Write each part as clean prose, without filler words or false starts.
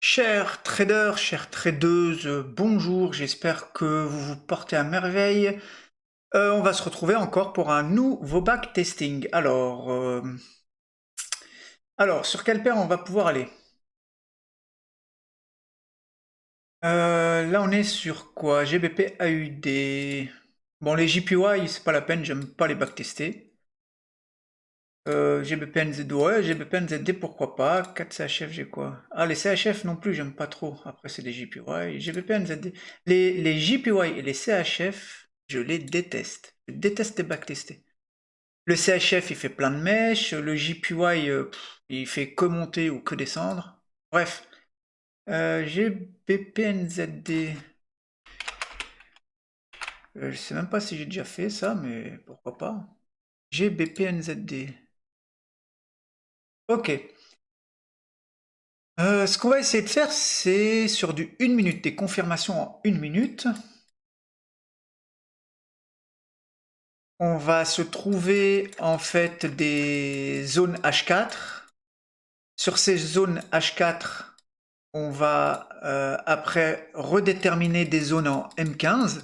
Chers traders, chères tradeuses, bonjour, j'espère que vous vous portez à merveille. On va se retrouver encore pour un nouveau backtesting. Alors, sur quelle paire on va pouvoir aller? Là, on est sur quoi? GBP AUD. Bon, les JPY, c'est pas la peine, j'aime pas les backtester. GBP NZD, ouais, GBP NZD, pourquoi pas. 4 CHF, j'ai quoi? Ah, les CHF non plus, j'aime pas trop. Après, c'est des JPY. GBP NZD. Les JPY et les CHF, je les déteste. Je déteste les backtester. Le CHF, il fait plein de mèches. Le JPY, il fait que monter ou que descendre. Bref. GBP NZD. Je sais même pas si j'ai déjà fait ça, mais pourquoi pas. GBP NZD. Ok. Ce qu'on va essayer de faire, c'est sur du 1 minute, des confirmations en 1 minute. On va se trouver en fait des zones H4. Sur ces zones H4, on va après redéterminer des zones en M15.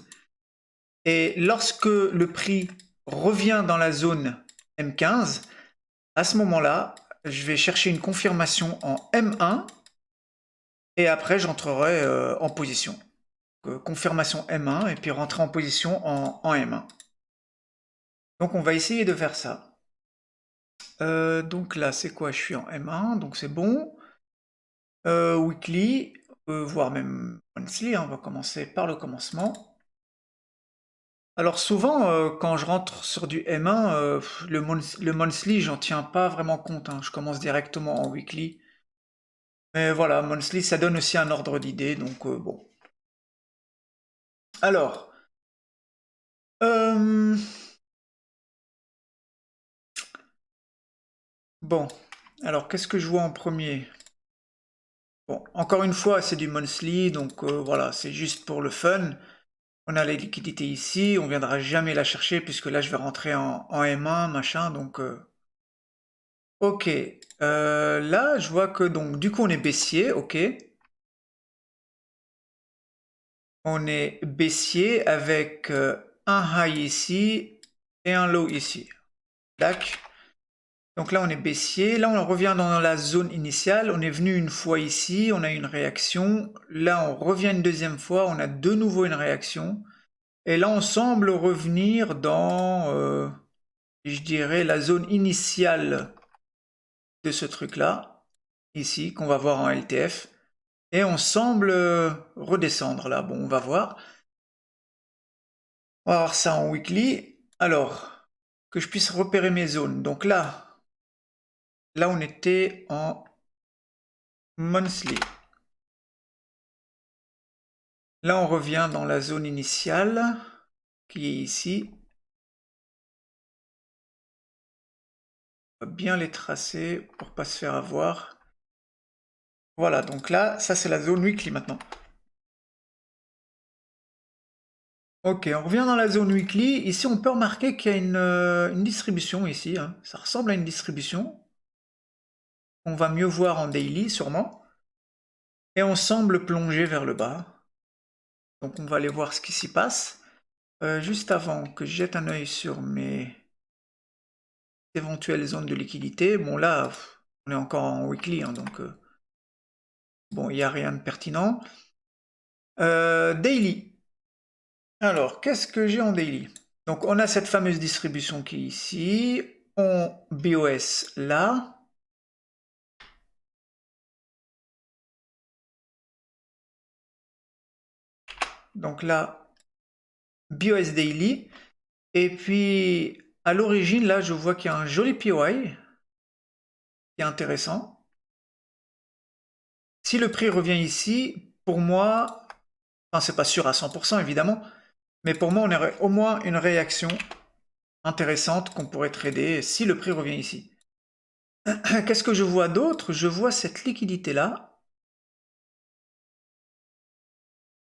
Et lorsque le prix revient dans la zone M15, à ce moment-là, je vais chercher une confirmation en M1 et après j'entrerai en position. Confirmation M1 et puis rentrer en position en M1. Donc on va essayer de faire ça. Donc là c'est quoi? Je suis en M1, donc c'est bon. Weekly, voire même monthly, hein, on va commencer par le commencement. Alors souvent quand je rentre sur du M1, le monthly j'en tiens pas vraiment compte, hein. Je commence directement en weekly. Mais voilà, monthly ça donne aussi un ordre d'idée, donc bon. Alors, bon, alors qu'est-ce que je vois en premier? Bon, encore une fois, c'est du monthly, donc voilà, c'est juste pour le fun. On a la liquidité ici, on viendra jamais la chercher puisque là, je vais rentrer en M1, machin, donc... Ok, là, je vois que donc, du coup, on est baissier, ok. On est baissier avec un high ici et un low ici. Tac. Donc là, on est baissier. Là, on revient dans la zone initiale. On est venu une fois ici, on a eu une réaction. Là, on revient une deuxième fois, on a de nouveau une réaction. Et là, on semble revenir dans, je dirais, la zone initiale de ce truc-là, ici, qu'on va voir en LTF. Et on semble redescendre là. Bon, on va voir. On va voir ça en weekly. Alors, que je puisse repérer mes zones. Donc là on était en monthly. Là, on revient dans la zone initiale, qui est ici. On va bien les tracer pour pas se faire avoir. Voilà, donc là, ça c'est la zone weekly maintenant. Ok, on revient dans la zone weekly. Ici, on peut remarquer qu'il y a une distribution ici, hein. Ça ressemble à une distribution. On va mieux voir en daily, sûrement. Et on semble plonger vers le bas. Donc on va aller voir ce qui s'y passe. Juste avant que je jette un œil sur mes éventuelles zones de liquidité. Bon là, on est encore en weekly, hein, donc bon, il n'y a rien de pertinent. Daily. Alors, qu'est-ce que j'ai en daily? Donc on a cette fameuse distribution qui est ici. On BOS là. Donc là, BOS daily. Et puis à l'origine, là, je vois qu'il y a un joli PY qui est intéressant. Si le prix revient ici, pour moi, enfin c'est pas sûr à 100% évidemment, mais pour moi on aurait au moins une réaction intéressante qu'on pourrait trader si le prix revient ici. Qu'est-ce que je vois d'autre? Je vois cette liquidité là,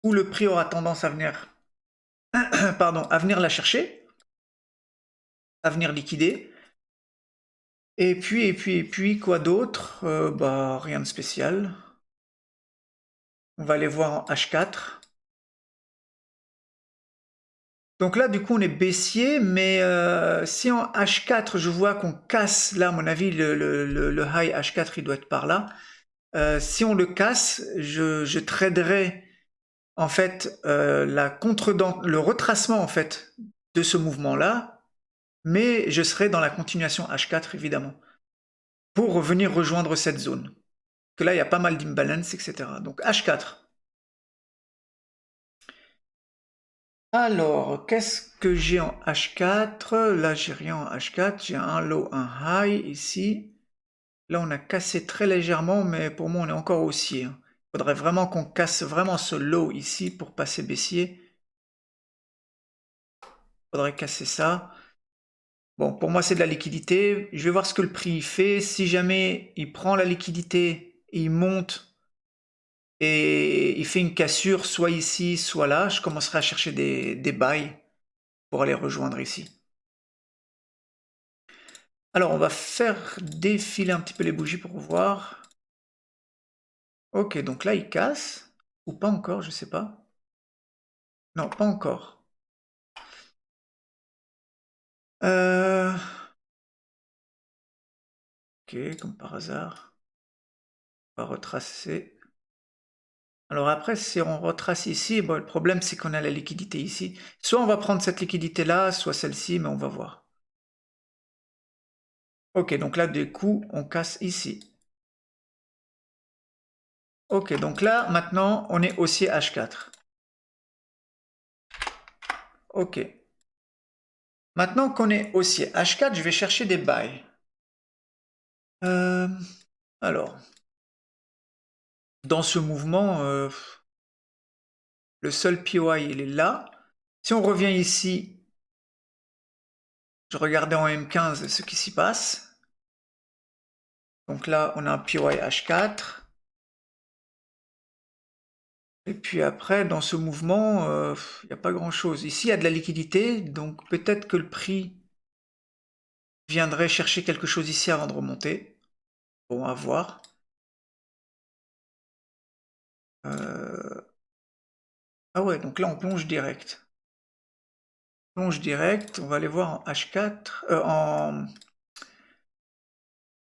où le prix aura tendance à venir, pardon, à venir la chercher, à venir liquider. Et puis, quoi d'autre? Bah, rien de spécial. On va aller voir en H4. Donc là, du coup, on est baissier, mais si en H4, je vois qu'on casse, là, à mon avis, le high H4, il doit être par là. Si on le casse, je traderai, en fait, le retracement, en fait, de ce mouvement-là, mais je serai dans la continuation H4, évidemment, pour revenir rejoindre cette zone. Parce que là, il y a pas mal d'imbalance, etc. Donc H4. Alors, qu'est-ce que j'ai en H4? Là, j'ai rien en H4. J'ai un low, un high ici. Là, on a cassé très légèrement, mais pour moi, on est encore haussier. Il faudrait vraiment qu'on casse vraiment ce low ici pour passer baissier. Il faudrait casser ça. Bon, pour moi, c'est de la liquidité. Je vais voir ce que le prix fait. Si jamais il prend la liquidité, il monte et il fait une cassure, soit ici, soit là, je commencerai à chercher des buys pour aller rejoindre ici. Alors, on va faire défiler un petit peu les bougies pour voir. Ok, donc là, il casse. Ou pas encore, je sais pas. Non, pas encore. Ok, comme par hasard. On va retracer. Alors après, si on retrace ici, bon, le problème c'est qu'on a la liquidité ici. Soit on va prendre cette liquidité-là, soit celle-ci, mais on va voir. Ok, donc là, du coup, on casse ici. Ok, donc là, maintenant, on est haussier H4. Ok. Maintenant qu'on est haussier H4, je vais chercher des buys. Alors, dans ce mouvement, le seul POI, il est là. Si on revient ici, je regardais en M15 ce qui s'y passe. Donc là, on a un POI H4. Et puis après, dans ce mouvement, il n'y a pas grand-chose. Ici, il y a de la liquidité, donc peut-être que le prix viendrait chercher quelque chose ici avant de remonter. Bon, à voir. Ah ouais, donc là, on plonge direct. Plonge direct, on va aller voir en H4,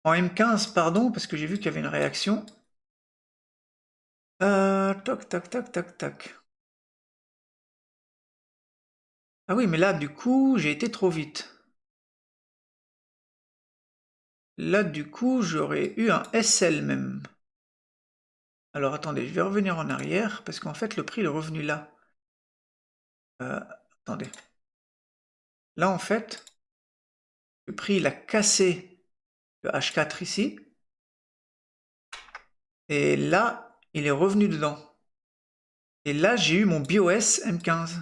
en M15, pardon, parce que j'ai vu qu'il y avait une réaction. Toc, toc, toc, toc, toc. Ah oui, mais là, du coup, j'ai été trop vite. Là, du coup, j'aurais eu un SL même. Alors, attendez, je vais revenir en arrière, parce qu'en fait, le prix est revenu là. Attendez. Là, en fait, le prix, il a cassé le H4 ici. Et là, il est revenu dedans. Et là, j'ai eu mon BOS M15.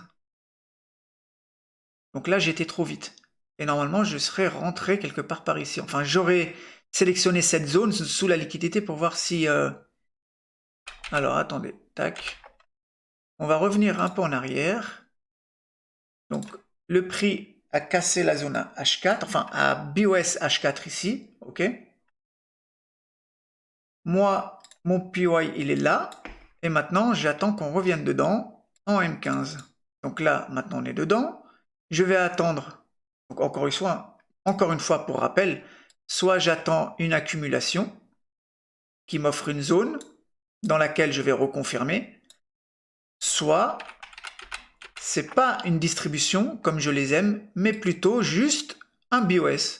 Donc là, j'étais trop vite. Et normalement, je serais rentré quelque part par ici. Enfin, j'aurais sélectionné cette zone sous la liquidité pour voir si... Alors, attendez. Tac. On va revenir un peu en arrière. Donc, le prix a cassé la zone à H4, enfin, à BOS H4 ici. OK. Moi, mon PY, il est là. Et maintenant, j'attends qu'on revienne dedans en M15. Donc là, maintenant, on est dedans. Je vais attendre. Donc encore une fois, pour rappel, soit j'attends une accumulation qui m'offre une zone dans laquelle je vais reconfirmer, soit c'est pas une distribution comme je les aime, mais plutôt juste un BOS.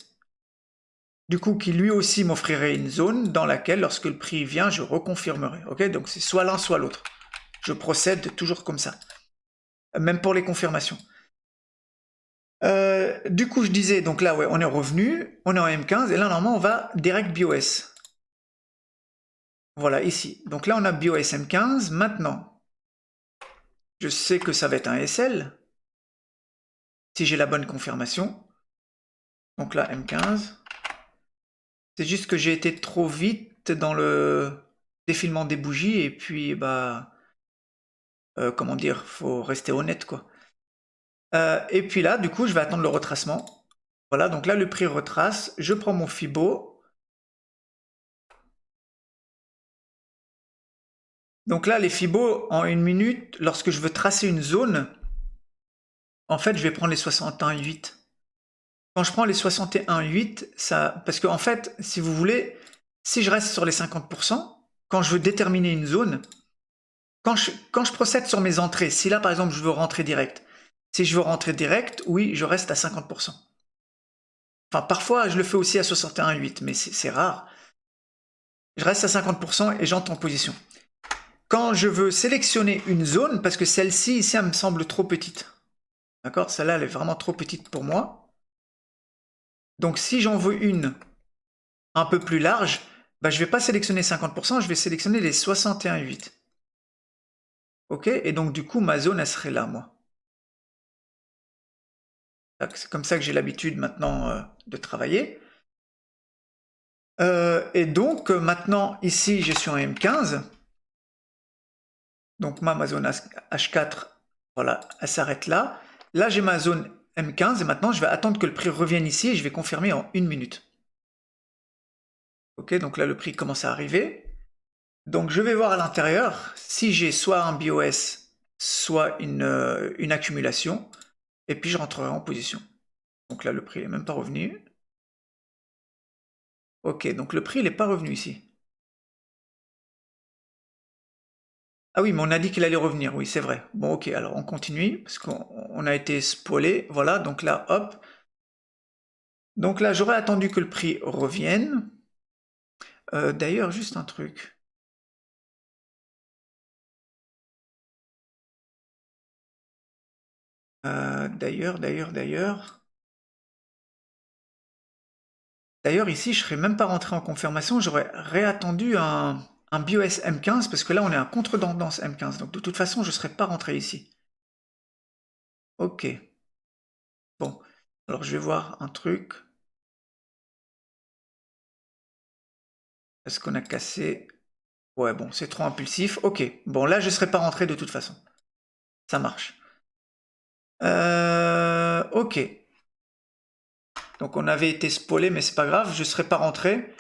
Du coup, qui lui aussi m'offrirait une zone dans laquelle, lorsque le prix vient, je reconfirmerai. Ok, donc c'est soit l'un, soit l'autre. Je procède toujours comme ça. Même pour les confirmations. Du coup, je disais, donc là, ouais, on est revenu, on est en M15, et là, normalement, on va direct BOS. Voilà, ici. Donc là, on a BOS M15. Maintenant, je sais que ça va être un SL, si j'ai la bonne confirmation. Donc là, M15. C'est juste que j'ai été trop vite dans le défilement des bougies, et puis, bah... comment dire, faut rester honnête, quoi. Et puis là, du coup, je vais attendre le retracement. Voilà, donc là, le prix retrace. Je prends mon Fibo. Donc là, les Fibos, en 1 minute, lorsque je veux tracer une zone, en fait, je vais prendre les 61,8. Quand je prends les 61,8, ça, parce que en fait, si vous voulez, si je reste sur les 50%, quand je veux déterminer une zone, quand je procède sur mes entrées, si là, par exemple, je veux rentrer direct, si je veux rentrer direct, oui, je reste à 50%. Enfin, parfois, je le fais aussi à 61,8, mais c'est rare. Je reste à 50% et j'entre en position. Quand je veux sélectionner une zone, parce que celle-ci, ici, elle me semble trop petite. D'accord? Celle-là, elle est vraiment trop petite pour moi. Donc, si j'en veux une un peu plus large, bah, je ne vais pas sélectionner 50%, je vais sélectionner les 61,8. Ok? Et donc, du coup, ma zone, elle serait là, moi. C'est comme ça que j'ai l'habitude maintenant de travailler. Et donc, maintenant, ici, je suis en M15. Donc, ma zone H4, voilà, elle s'arrête là. Là, j'ai ma zone M15 et maintenant, je vais attendre que le prix revienne ici et je vais confirmer en 1 minute. Ok, donc là, le prix commence à arriver. Donc, je vais voir à l'intérieur si j'ai soit un BOS, soit une accumulation. Et puis, je rentrerai en position. Donc là, le prix n'est même pas revenu. Ok, donc le prix, il n'est pas revenu ici. Ah oui, mais on a dit qu'il allait revenir, oui, c'est vrai. Bon, ok, alors on continue, parce qu'on a été spoilé. Voilà, donc là, hop. Donc là, j'aurais attendu que le prix revienne. D'ailleurs, juste un truc. D'ailleurs, ici, je serais même pas rentré en confirmation, j'aurais réattendu un BOS M15, parce que là, on est à contre-tendance M15. Donc de toute façon, je ne serais pas rentré ici. Ok. Bon, alors je vais voir un truc. Est-ce qu'on a cassé? Ouais, bon, c'est trop impulsif. Ok, bon, là, je ne serais pas rentré de toute façon. Ça marche. Ok. Donc on avait été spoilé, mais c'est pas grave, je ne serais pas rentré.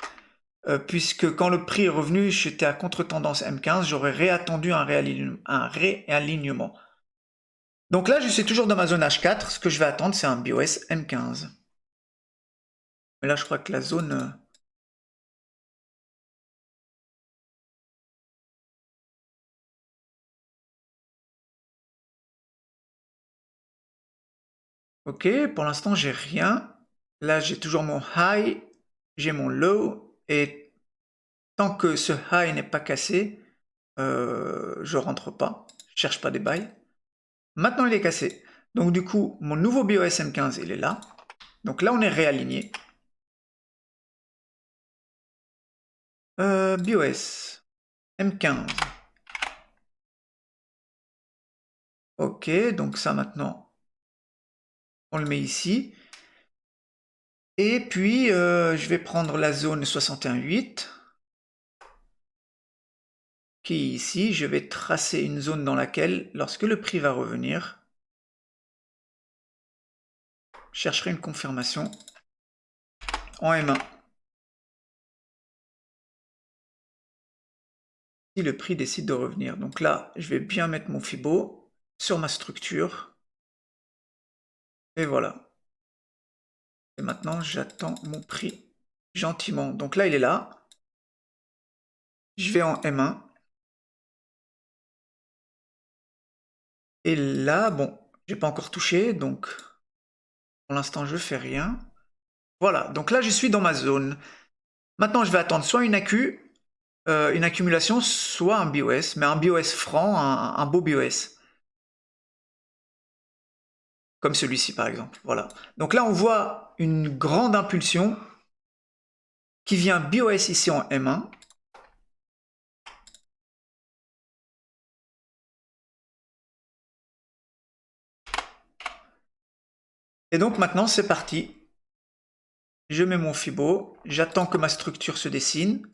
Puisque quand le prix est revenu, j'étais à contre-tendance M15, j'aurais réattendu un réalignement. Donc là, je suis toujours dans ma zone H4, ce que je vais attendre, c'est un BOS M15. Mais là, je crois que la zone... Ok, pour l'instant, j'ai rien. Là, j'ai toujours mon high, j'ai mon low, et tant que ce high n'est pas cassé, je rentre pas, je cherche pas des bails. Maintenant, il est cassé. Donc du coup, mon nouveau BOS M15, il est là. Donc là, on est réaligné. BOS M15. Ok, donc ça maintenant, on le met ici. Et puis, je vais prendre la zone 61,8, qui est ici. Je vais tracer une zone dans laquelle, lorsque le prix va revenir, je chercherai une confirmation en M1. Si le prix décide de revenir. Donc là, je vais bien mettre mon Fibo sur ma structure. Et voilà. Et maintenant, j'attends mon prix gentiment. Donc là, il est là. Je vais en M1. Et là, bon, j'ai pas encore touché, donc pour l'instant, je fais rien. Voilà, donc là, je suis dans ma zone. Maintenant, je vais attendre soit une accumulation, soit un BOS, mais un BOS franc, un beau BOS. Comme celui-ci, par exemple. Voilà. Donc là, on voit une grande impulsion qui vient BOS ici en M1. Et donc maintenant, c'est parti. Je mets mon Fibo, j'attends que ma structure se dessine.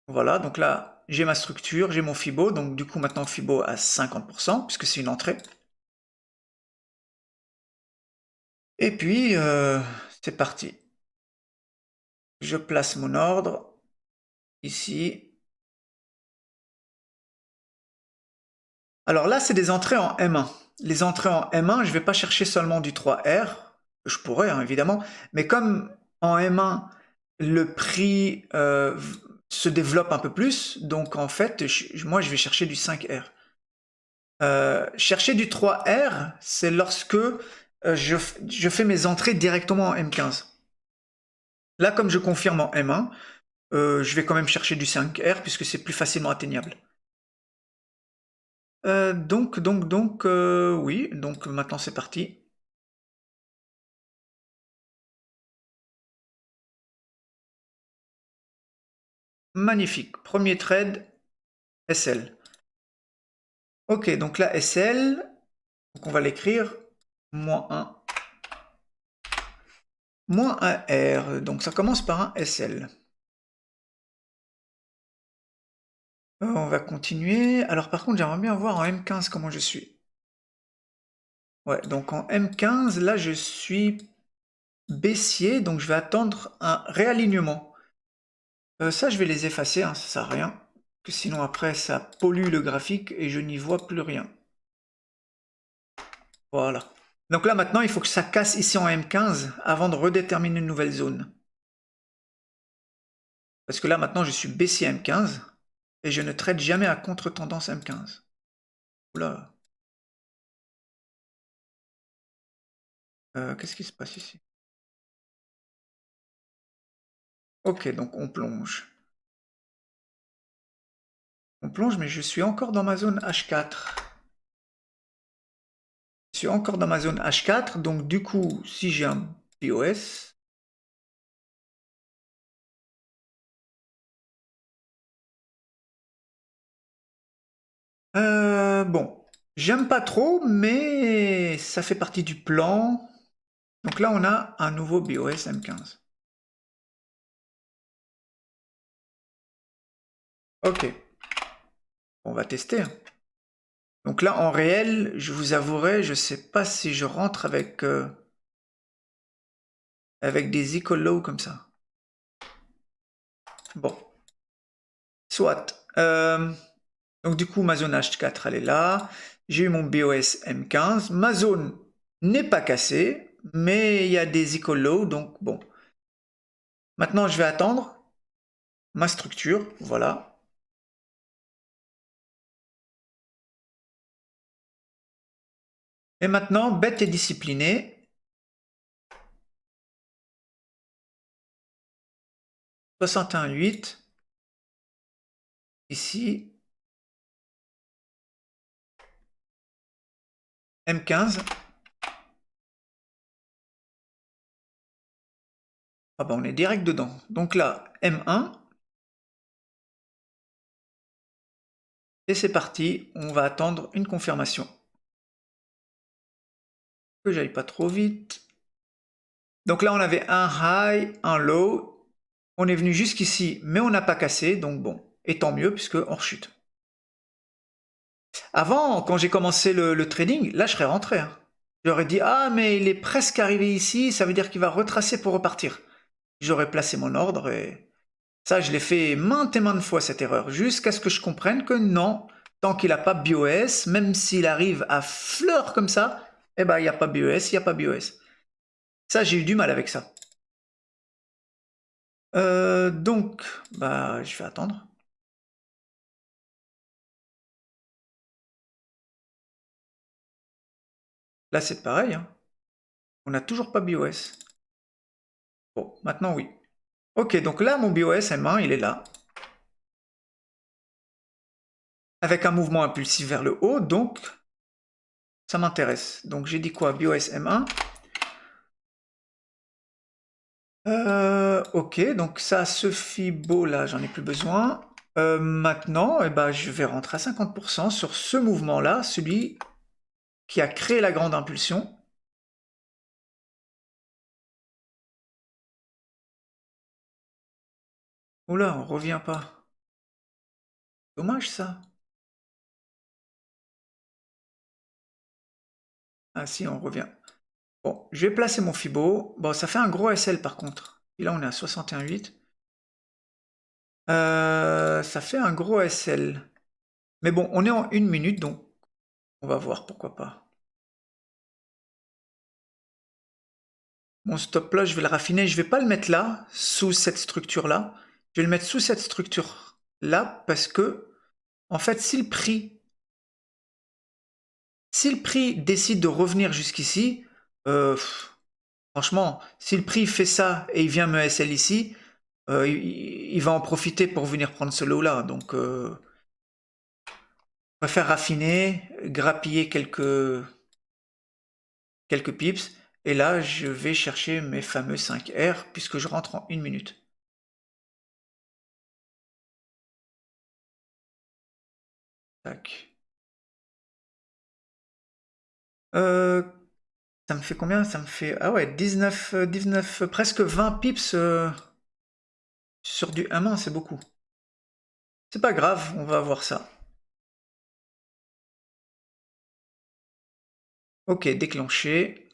Voilà, donc là, j'ai ma structure, j'ai mon Fibo, donc du coup maintenant Fibo à 50%, puisque c'est une entrée. Et puis, c'est parti. Je place mon ordre. ici. Alors là, c'est des entrées en M1. Les entrées en M1, je ne vais pas chercher seulement du 3R. Je pourrais, hein, évidemment. Mais comme en M1, le prix se développe un peu plus, donc en fait, moi, je vais chercher du 5R. Chercher du 3R, c'est lorsque je fais mes entrées directement en M15. Là, comme je confirme en M1, je vais quand même chercher du 5R puisque c'est plus facilement atteignable. Oui, donc maintenant c'est parti. Magnifique. Premier trade, SL. Ok, donc là, SL, donc on va l'écrire, -1, -1R, donc ça commence par un SL. On va continuer. Alors par contre, j'aimerais bien voir en M15 comment je suis. Ouais, donc en M15, là, je suis baissier, donc je vais attendre un réalignement. Ça, je vais les effacer, hein, ça sert à rien. Que sinon, après, ça pollue le graphique et je n'y vois plus rien. Voilà. Donc là, maintenant, il faut que ça casse ici en M15 avant de redéterminer une nouvelle zone. Parce que là, maintenant, je suis baissier M15 et je ne traite jamais à contre-tendance M15. Oula. Qu'est-ce qui se passe ici? Ok, donc on plonge. On plonge, mais je suis encore dans ma zone H4. Je suis encore dans ma zone H4, donc du coup, si j'ai un BOS... bon, j'aime pas trop, mais ça fait partie du plan. Donc là, on a un nouveau BOS M15. Ok, on va tester. Donc là, en réel, je vous avouerai, je sais pas si je rentre avec, avec des equal low comme ça. Bon, soit. Donc du coup, ma zone H4, elle est là. J'ai eu mon BOS M15. Ma zone n'est pas cassée, mais il y a des equal low, donc bon. Maintenant, je vais attendre ma structure, voilà. Et maintenant, bête et disciplinée. 61,8. Ici. M15. Ah bah on est direct dedans. Donc là, M1. Et c'est parti, on va attendre une confirmation. Que j'aille pas trop vite. Donc là, on avait un high, un low. On est venu jusqu'ici, mais on n'a pas cassé, donc bon. Et tant mieux, puisque on rechute. Avant, quand j'ai commencé le trading, là, je serais rentré. Hein. J'aurais dit, ah, mais il est presque arrivé ici, ça veut dire qu'il va retracer pour repartir. J'aurais placé mon ordre et... Ça, je l'ai fait maintes et maintes fois, cette erreur, jusqu'à ce que je comprenne que non, tant qu'il n'a pas BOS, même s'il arrive à fleur comme ça, eh ben, il n'y a pas BOS, il n'y a pas BOS. Ça, j'ai eu du mal avec ça. Donc, bah, je vais attendre. Là, c'est pareil. Hein. On n'a toujours pas BOS. Bon, maintenant, oui. Ok, donc là, mon BOS M1, il est là. Avec un mouvement impulsif vers le haut, donc, ça m'intéresse. Donc, j'ai dit quoi? BOS M1. Ok, donc ça, ce Fibo, là, j'en ai plus besoin. Maintenant, eh ben, je vais rentrer à 50% sur ce mouvement-là, celui qui a créé la grande impulsion. Oula, on revient pas. Dommage ça. Ah si, on revient. Bon, je vais placer mon Fibo. Bon, ça fait un gros SL par contre. Et là, on est à 61,8. Ça fait un gros SL. Mais bon, on est en 1 minute, donc on va voir, pourquoi pas. Mon stop loss, je vais le raffiner. Je vais pas le mettre là, sous cette structure-là. Je vais le mettre sous cette structure-là, parce que, en fait, si le prix décide de revenir jusqu'ici, franchement, si le prix fait ça et il vient me SL ici, il va en profiter pour venir prendre ce lot-là. Donc, je préfère raffiner, grappiller quelques pips. Et là, je vais chercher mes fameux 5R puisque je rentre en 1 minute. Tac. Ça me fait combien? Ça me fait, ah ouais, 19, presque 20 pips sur du 1-1, c'est beaucoup. C'est pas grave, on va voir ça. Ok, déclenché.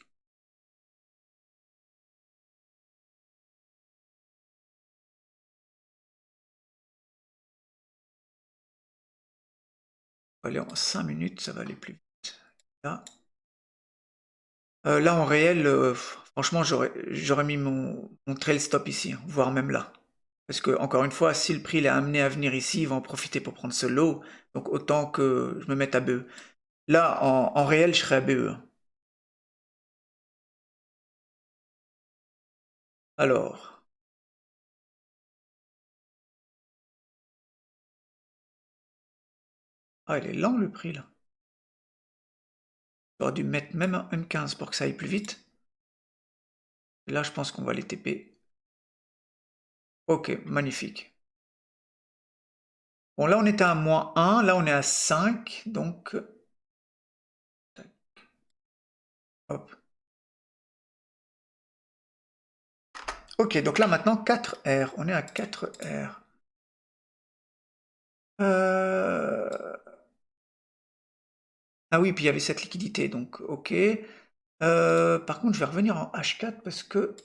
On va aller en 5 minutes, ça va aller plus vite. Là, là en réel, franchement, j'aurais mis mon trail stop ici, hein, voire même là. Parce que, encore une fois, si le prix est amené à venir ici, il va en profiter pour prendre ce lot. Donc autant que je me mette à BE. Là, en réel, je serais à BE. Alors. Ah, il est lent le prix là. J'aurais dû mettre même un M15 pour que ça aille plus vite. Et là, je pense qu'on va les TP. Ok, magnifique. Bon, là, on était à -1. Là, on est à 5. Donc, hop. Ok, donc là, maintenant, 4R. On est à 4R. Ah oui, puis il y avait cette liquidité, donc ok. Par contre, je vais revenir en H4 parce que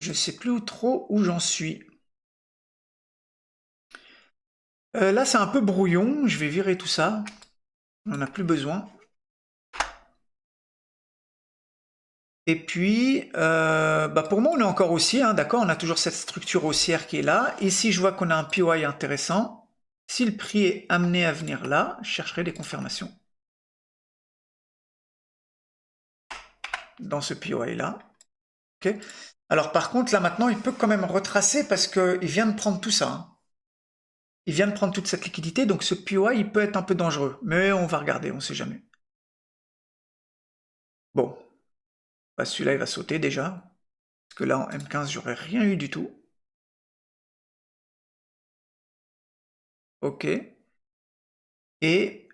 je sais plus trop où j'en suis. Là, c'est un peu brouillon. Je vais virer tout ça. On n'en a plus besoin. Et puis, bah pour moi, on est encore haussier, hein, d'accord? On a toujours cette structure haussière qui est là. Ici, je vois qu'on a un POI intéressant. Si le prix est amené à venir là, je chercherai des confirmations. Dans ce POI-là. Okay. Alors par contre, là maintenant, il peut quand même retracer parce qu'il vient de prendre tout ça. Hein. Il vient de prendre toute cette liquidité, donc ce POI, il peut être un peu dangereux. Mais on va regarder, on ne sait jamais. Bon. Bah, celui-là, il va sauter déjà. Parce que là, en M15, j'aurais rien eu du tout. Ok. Et...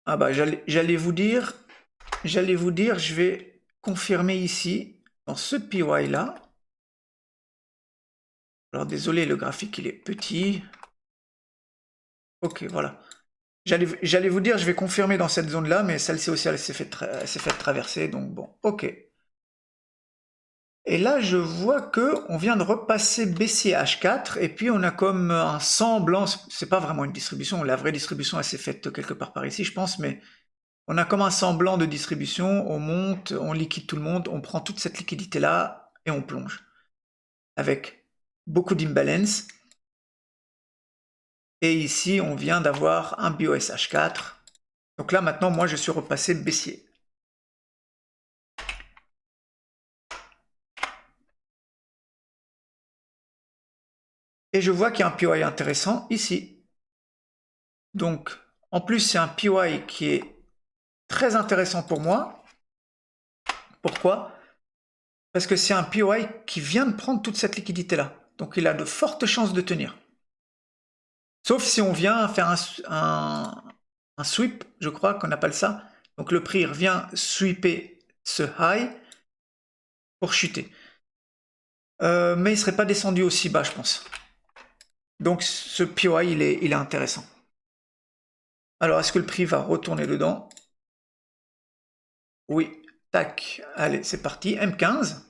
Ah bah, j'allais vous dire, je vais confirmer ici, dans ce PY-là. Alors désolé, le graphique, il est petit. Ok, voilà. J'allais vous dire, je vais confirmer dans cette zone-là, mais celle-ci aussi, elle s'est fait traverser, donc bon, ok. Et là, je vois que on vient de repasser baissier H4, et puis on a comme un semblant, c'est pas vraiment une distribution, la vraie distribution, elle s'est faite quelque part par ici, je pense, mais on a comme un semblant de distribution, on monte, on liquide tout le monde, on prend toute cette liquidité-là, et on plonge. Avec beaucoup d'imbalance. Et ici, on vient d'avoir un BOS H4. Donc là, maintenant, moi, je suis repassé baissier. Et je vois qu'il y a un POI intéressant ici. Donc, en plus, c'est un POI qui est très intéressant pour moi. Pourquoi? Parce que c'est un POI qui vient de prendre toute cette liquidité-là. Donc, il a de fortes chances de tenir. Sauf si on vient faire un sweep, je crois qu'on appelle ça. Donc, le prix revient sweeper ce high pour chuter. Mais il ne serait pas descendu aussi bas, je pense. Donc ce POI, il est intéressant. Alors, est-ce que le prix va retourner dedans? Oui. Tac. Allez, c'est parti. M15.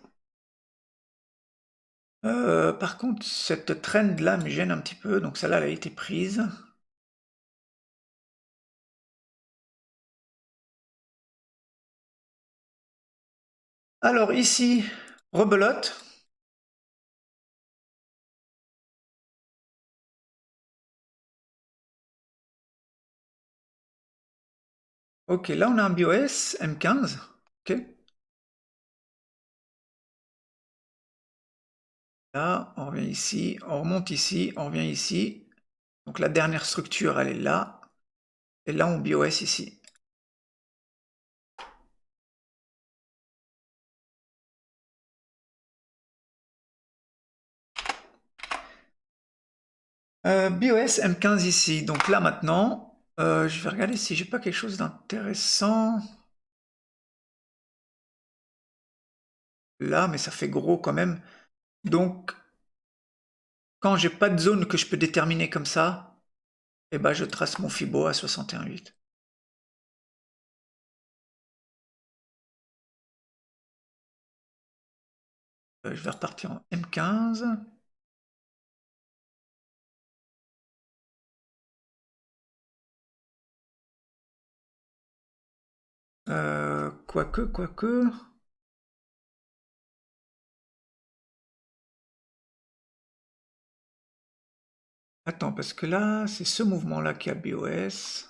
Par contre, cette trend là me gêne un petit peu, donc celle-là, elle a été prise. Alors ici, rebelote. Ok, là on a un BOS M15. Ok. Là, on revient ici, on remonte ici, on revient ici. Donc la dernière structure, elle est là. Et là, on BOS ici. BOS M15 ici. Donc là maintenant, je vais regarder si j'ai pas quelque chose d'intéressant. Là, mais ça fait gros quand même. Donc, quand j'ai pas de zone que je peux déterminer comme ça, eh ben, je trace mon Fibo à 61,8. Je vais repartir en M15. Quoique. Attends, parce que là, c'est ce mouvement-là qui a BOS.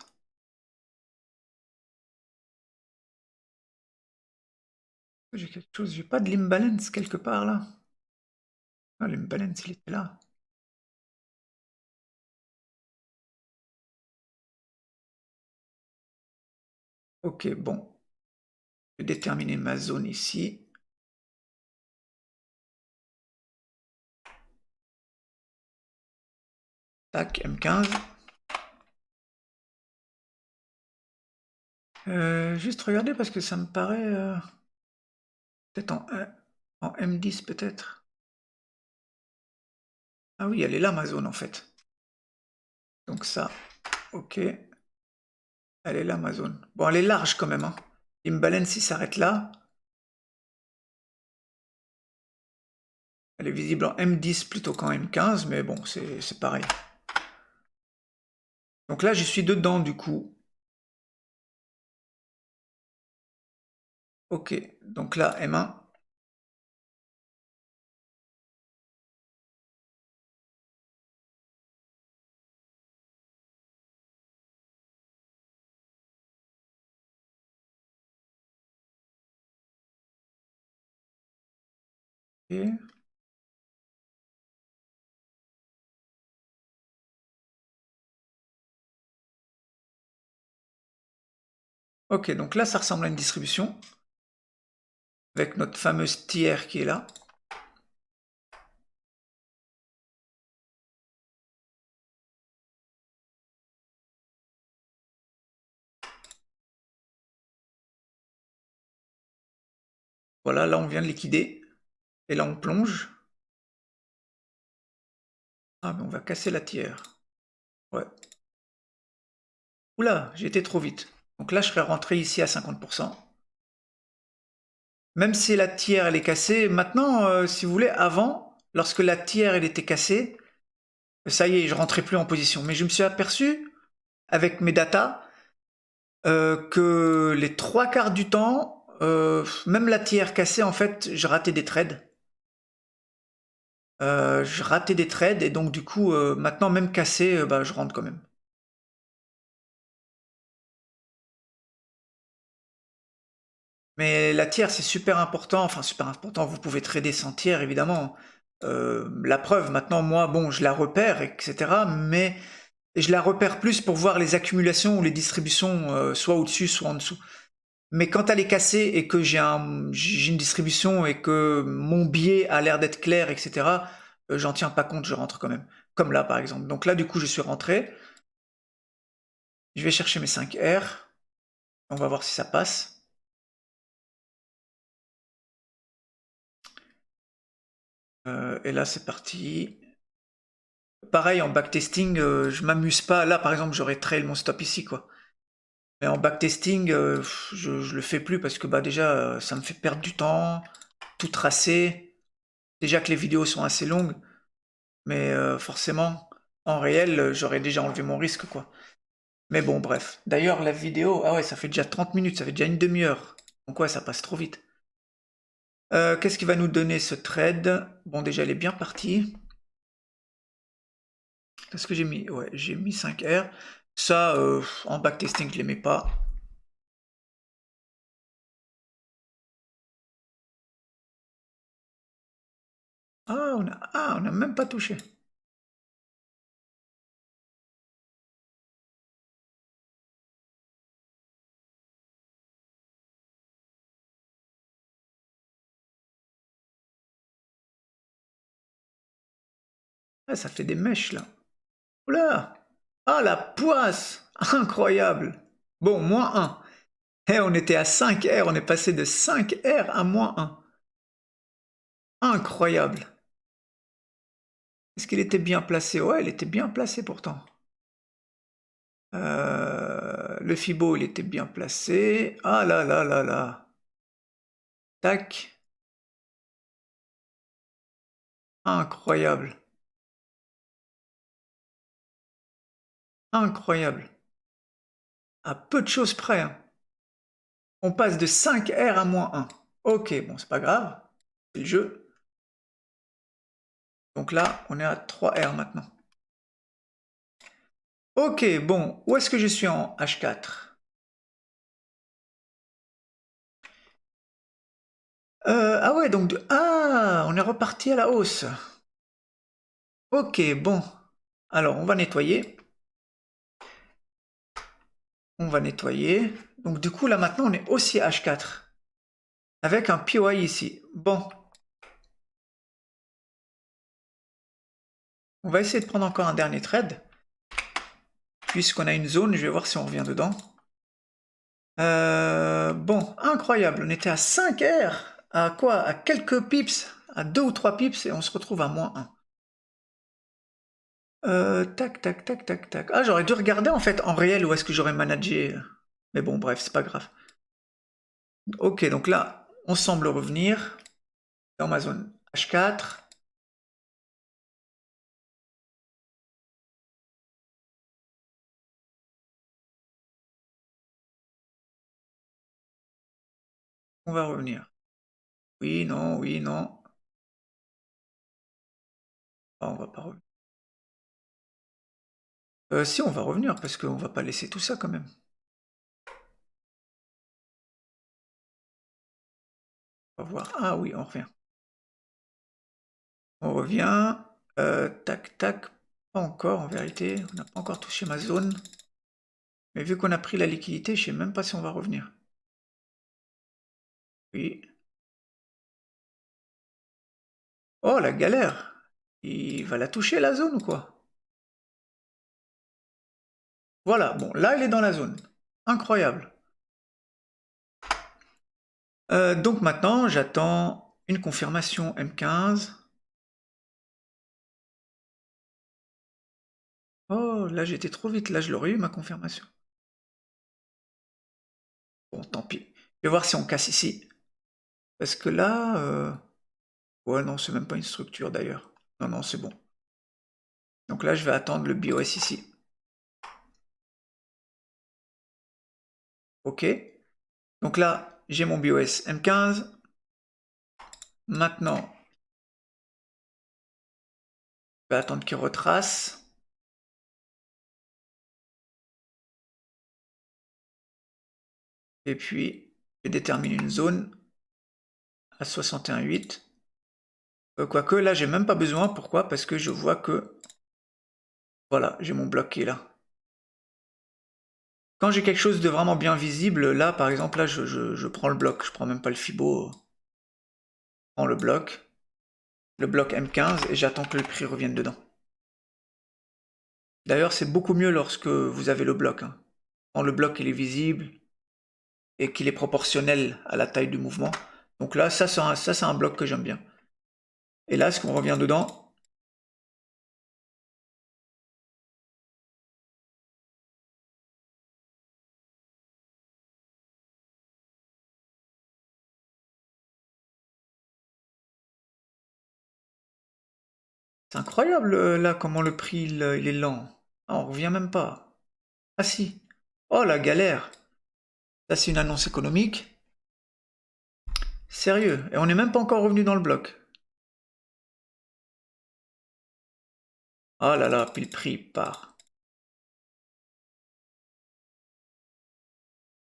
J'ai quelque chose, j'ai pas de l'imbalance quelque part là. Ah, l'imbalance, il était là. Ok, bon. Je vais déterminer ma zone ici. Tac, M15. Juste regarder parce que ça me paraît... peut-être en M10 peut-être. Ah oui, elle est là ma zone en fait. Donc ça, ok. Elle est là ma zone. Bon, elle est large quand même. Hein. L'imbalance, il s'arrête là. Elle est visible en M10 plutôt qu'en M15, mais bon, c'est pareil. Donc là, je suis dedans du coup. Ok, donc là, M1. Ok. Ok, donc là, ça ressemble à une distribution. Avec notre fameuse tiers qui est là. Voilà, là, on vient de liquider. Et là, on plonge. Ah, mais on va casser la tiers. Ouais. Oula, j'ai été trop vite. Donc là, je serais rentré ici à 50%. Même si la tiers, elle est cassée, maintenant, si vous voulez, avant, lorsque la tiers, elle était cassée, ça y est, je rentrais plus en position. Mais je me suis aperçu, avec mes datas, que les 3/4 du temps, même la tiers cassée, en fait, je ratais des trades. Je ratais des trades, et donc du coup, maintenant, même cassé, bah, je rentre quand même. Mais la tiers, c'est super important. Enfin, super important. Vous pouvez trader sans tiers, évidemment. La preuve, maintenant, moi, bon, je la repère, etc. Mais je la repère plus pour voir les accumulations ou les distributions, soit au-dessus, soit en dessous. Mais quand elle est cassée et que j'ai une distribution et que mon biais a l'air d'être clair, etc., j'en tiens pas compte, je rentre quand même. Comme là, par exemple. Donc là, du coup, je suis rentré. Je vais chercher mes 5 R. On va voir si ça passe. Et là, c'est parti. Pareil, en backtesting, je m'amuse pas. Là, par exemple, j'aurais trail mon stop ici, quoi. Mais en backtesting, je le fais plus parce que bah déjà, ça me fait perdre du temps, tout tracer. Déjà que les vidéos sont assez longues, mais forcément, en réel, j'aurais déjà enlevé mon risque, quoi. Mais bon, bref. D'ailleurs, la vidéo, ah ouais, ça fait déjà 30 minutes, ça fait déjà une demi-heure. Donc ouais, ça passe trop vite. Qu'est-ce qui va nous donner ce trade? Bon, déjà, elle est bien partie. Qu'est-ce que j'ai mis? Ouais, j'ai mis 5R. Ça, en backtesting, je l'aimais pas. On a même pas touché. Ah, ça fait des mèches, là. Oula! Ah, la poisse! Incroyable! Bon, -1. Eh, on était à 5R, on est passé de 5R à -1. Incroyable! Est-ce qu'il était bien placé? Ouais, il était bien placé pourtant. Le Fibo, il était bien placé. Ah là là là là. Tac. Incroyable. Incroyable. À peu de choses près, hein. On passe de 5R à -1. Ok, bon, c'est pas grave. C'est le jeu. Donc là, on est à 3R maintenant. Ok, bon, où est-ce que je suis en H4? Ah ouais, donc ah, on est reparti à la hausse. Ok, bon. Alors, on va nettoyer. On va nettoyer. Donc du coup, là maintenant, on est aussi H4. Avec un POI ici. Bon. On va essayer de prendre encore un dernier trade. Puisqu'on a une zone, je vais voir si on revient dedans. Bon, incroyable. On était à 5R. À quoi? À quelques pips. À 2 ou 3 pips et on se retrouve à -1. Tac, tac, tac, tac, tac. Ah, j'aurais dû regarder en fait en réel où est-ce que j'aurais managé. Mais bon, bref, c'est pas grave. Ok, donc là, on semble revenir dans ma zone H4. On va revenir. Oui, non, oui, non. Ah, on va pas revenir. Si, on va revenir parce qu'on va pas laisser tout ça quand même. On va voir. Ah oui, on revient. On revient. Tac, tac. Pas encore en vérité. On n'a pas encore touché ma zone. Mais vu qu'on a pris la liquidité, je sais même pas si on va revenir. Oui. Oh, la galère! Il va la toucher la zone ou quoi? Voilà, bon, là, il est dans la zone. Incroyable. Donc maintenant, j'attends une confirmation M15. Oh, là, j'étais trop vite. Là, je l'aurais eu, ma confirmation. Bon, tant pis. Je vais voir si on casse ici. Parce que là... Ouais, non, c'est même pas une structure d'ailleurs. Non, non, c'est bon. Donc là, je vais attendre le BOS ici. Ok. Donc là, j'ai mon BOS M15. Maintenant, je vais attendre qu'il retrace. Et puis, je détermine une zone à 61,8. Quoique, là, j'ai même pas besoin. Pourquoi? Parce que je vois que... Voilà, j'ai mon bloc qui est là. Quand j'ai quelque chose de vraiment bien visible, là, par exemple, là, je prends le bloc. Je prends même pas le Fibo. Je prends le bloc M15, et j'attends que le prix revienne dedans. D'ailleurs, c'est beaucoup mieux lorsque vous avez le bloc, hein. Quand le bloc il est visible et qu'il est proportionnel à la taille du mouvement. Donc là, ça c'est un bloc que j'aime bien. Et là, est-ce qu'on revient dedans? C'est incroyable là comment le prix il est lent. Ah, on revient même pas. Ah si. Oh la galère. Ça c'est une annonce économique. Sérieux. Et on n'est même pas encore revenu dans le bloc. Oh là là, puis le prix part.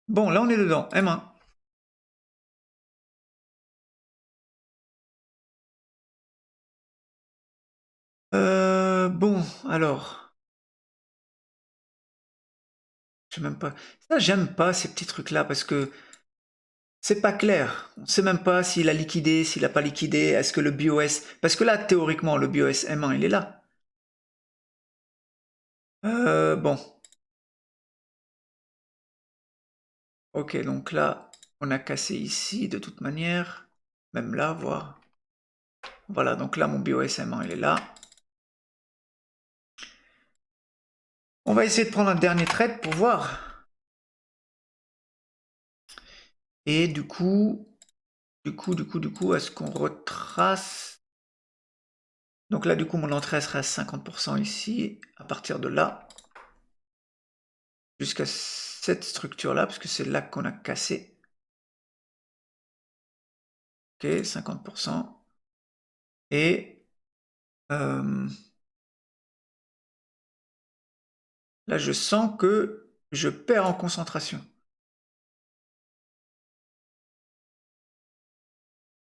Bon, là on est dedans. M1. Bon, alors. Je sais même pas. Ça, j'aime pas ces petits trucs-là parce que c'est pas clair. On sait même pas s'il a liquidé, s'il a pas liquidé. Est-ce que le BOS. Parce que là, théoriquement, le BOS M1, il est là. Bon. Ok, donc là, on a cassé ici de toute manière. Même là, voir. Voilà, donc là, mon BOS M1, il est là. On va essayer de prendre un dernier trade pour voir. Et du coup, est-ce qu'on retrace? Donc là, du coup, mon entrée sera à 50% ici, à partir de là, jusqu'à cette structure-là, parce que c'est là qu'on a cassé. Ok, 50%. Et là, je sens que je perds en concentration.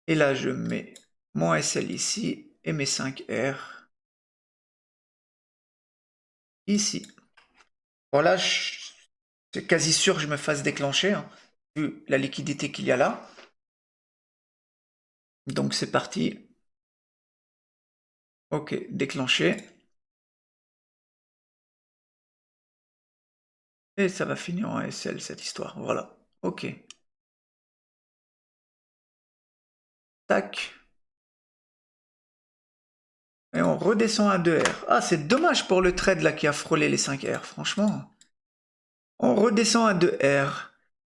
Et là, je mets mon SL ici et mes 5 R ici. Voilà, c'est quasi sûr que je me fasse déclencher, hein, vu la liquidité qu'il y a là. Donc c'est parti. Ok, déclenché. Et ça va finir en SL cette histoire. Voilà. Ok. Tac. Et on redescend à 2R. Ah, c'est dommage pour le trade là qui a frôlé les 5R, franchement. On redescend à 2R.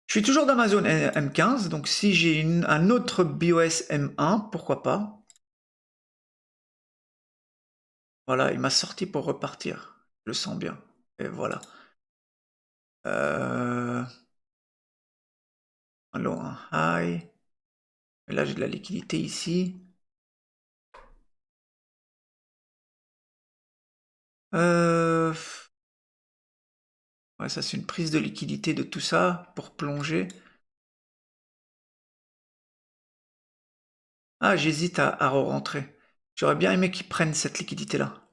Je suis toujours dans ma zone M15, donc si j'ai un autre BOS M1, pourquoi pas. Voilà, il m'a sorti pour repartir. Je le sens bien. Et voilà. Un low, un high. Et là, j'ai de la liquidité ici. Ouais, ça, c'est une prise de liquidité de tout ça pour plonger. Ah, j'hésite à re-rentrer. J'aurais bien aimé qu'ils prennent cette liquidité-là.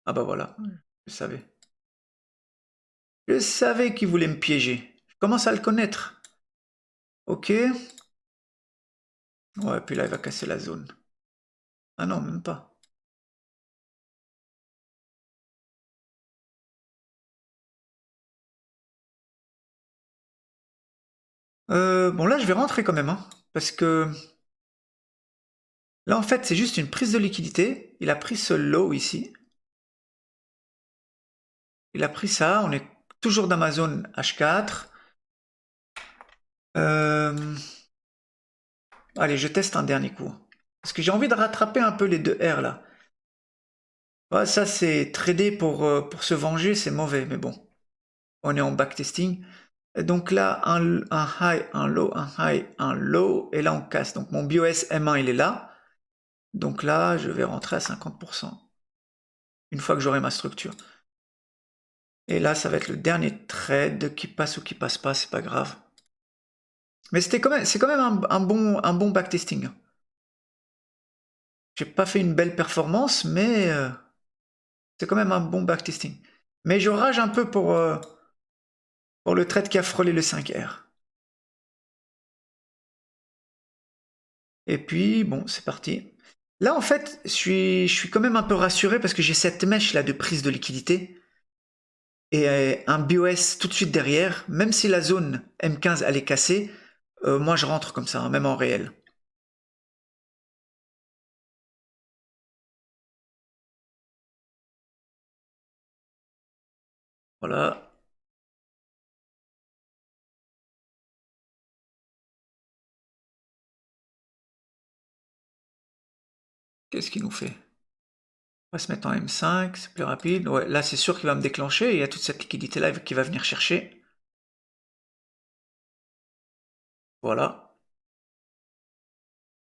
Ah bah voilà, je savais. Je savais qu'il voulait me piéger. Je commence à le connaître. Ok. Ouais, puis là, il va casser la zone. Ah non, même pas. Bon, là, je vais rentrer quand même, hein, parce que là, en fait, c'est juste une prise de liquidité. Il a pris ce low ici. Il a pris ça. On est toujours dans ma zone H4. Allez, je teste un dernier coup. Parce que j'ai envie de rattraper un peu les deux R, là. Ouais, ça, c'est trader pour se venger, c'est mauvais, mais bon. On est en backtesting. Donc là, un high, un low, un high, un low, et là on casse. Donc mon BOS M1 il est là. Donc là, je vais rentrer à 50%. Une fois que j'aurai ma structure. Et là, ça va être le dernier trade qui passe ou qui passe pas, c'est pas grave. Mais c'est quand même un bon backtesting. J'ai pas fait une belle performance, mais c'est quand même un bon backtesting. Mais je rage un peu pour le trade qui a frôlé le 5R. Et puis, bon, c'est parti. Là, en fait, je suis quand même un peu rassuré parce que j'ai cette mèche là de prise de liquidité et un BOS tout de suite derrière. Même si la zone M15 elle est cassée, moi je rentre comme ça, hein, même en réel. Voilà. Qu'est-ce qu'il nous fait? On va se mettre en M5, c'est plus rapide. Ouais, là, c'est sûr qu'il va me déclencher. Il y a toute cette liquidité-là qui va venir chercher. Voilà.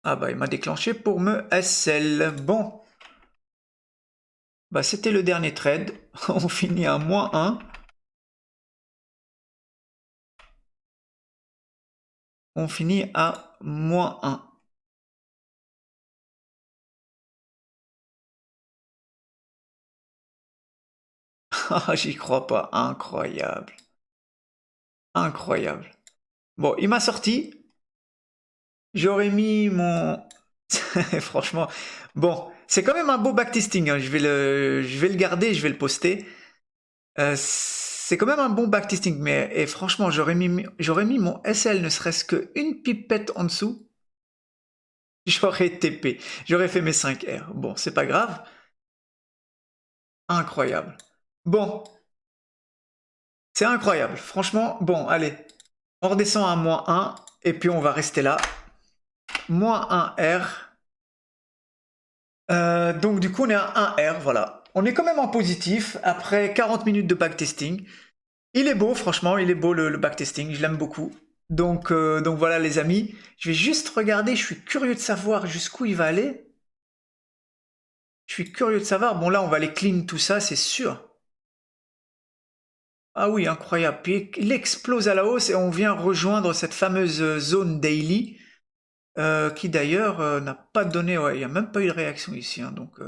Ah bah, il m'a déclenché pour me SL. Bon. Bah, c'était le dernier trade. On finit à -1. On finit à -1. Ah, j'y crois pas. Incroyable. Incroyable. Bon, il m'a sorti. J'aurais mis mon... Franchement, bon, c'est quand même un beau backtesting. Hein. Je vais le garder, je vais le poster. C'est quand même un bon backtesting, mais et franchement, j'aurais mis mon SL ne serait-ce qu'une pipette en dessous. J'aurais TP. J'aurais fait mes 5 R. Bon, c'est pas grave. Incroyable. Bon. C'est incroyable. Franchement, bon, allez. On redescend à -1 et puis on va rester là. -1 R. Donc du coup, on est à 1 R, voilà. On est quand même en positif après 40 minutes de backtesting. Il est beau, franchement, il est beau le backtesting, je l'aime beaucoup. Donc voilà les amis, je vais juste regarder, je suis curieux de savoir jusqu'où il va aller. Je suis curieux de savoir, bon là on va aller clean tout ça, c'est sûr. Ah oui, incroyable, puis il explose à la hausse et on vient rejoindre cette fameuse zone daily, qui d'ailleurs n'a pas donné, ouais, il n'y a même pas eu de réaction ici, hein, donc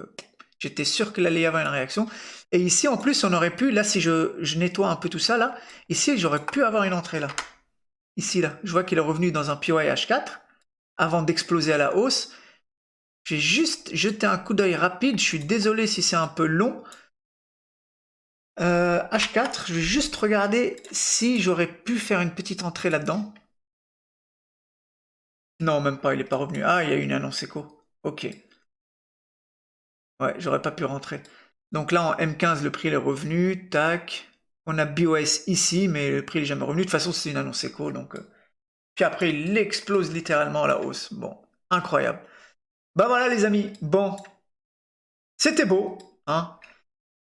j'étais sûr qu'il allait y avoir une réaction. Et ici en plus on aurait pu, là si je nettoie un peu tout ça là, ici j'aurais pu avoir une entrée là. Ici, là, je vois qu'il est revenu dans un POI H4 avant d'exploser à la hausse. J'ai juste jeté un coup d'œil rapide. Je suis désolé si c'est un peu long. H4, je vais juste regarder si j'aurais pu faire une petite entrée là-dedans. Non, même pas, il n'est pas revenu. Ah, il y a eu une annonce écho. Ok. Ouais, j'aurais pas pu rentrer. Donc là, en M15, le prix est revenu. Tac. On a BOS ici, mais le prix n'est jamais revenu. De toute façon, c'est une annonce écho. Donc, Puis après, il explose littéralement à la hausse. Bon, incroyable. Bah voilà les amis, bon, c'était beau, hein.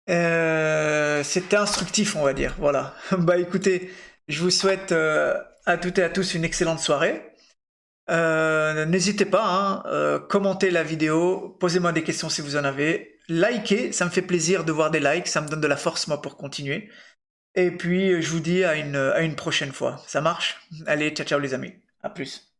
C'était instructif, on va dire, voilà. Bah écoutez, je vous souhaite à toutes et à tous une excellente soirée. N'hésitez pas, hein, commentez la vidéo, posez-moi des questions si vous en avez, likez, ça me fait plaisir de voir des likes, ça me donne de la force moi pour continuer. Et puis je vous dis à une prochaine fois, ça marche? Allez, ciao ciao les amis, à plus.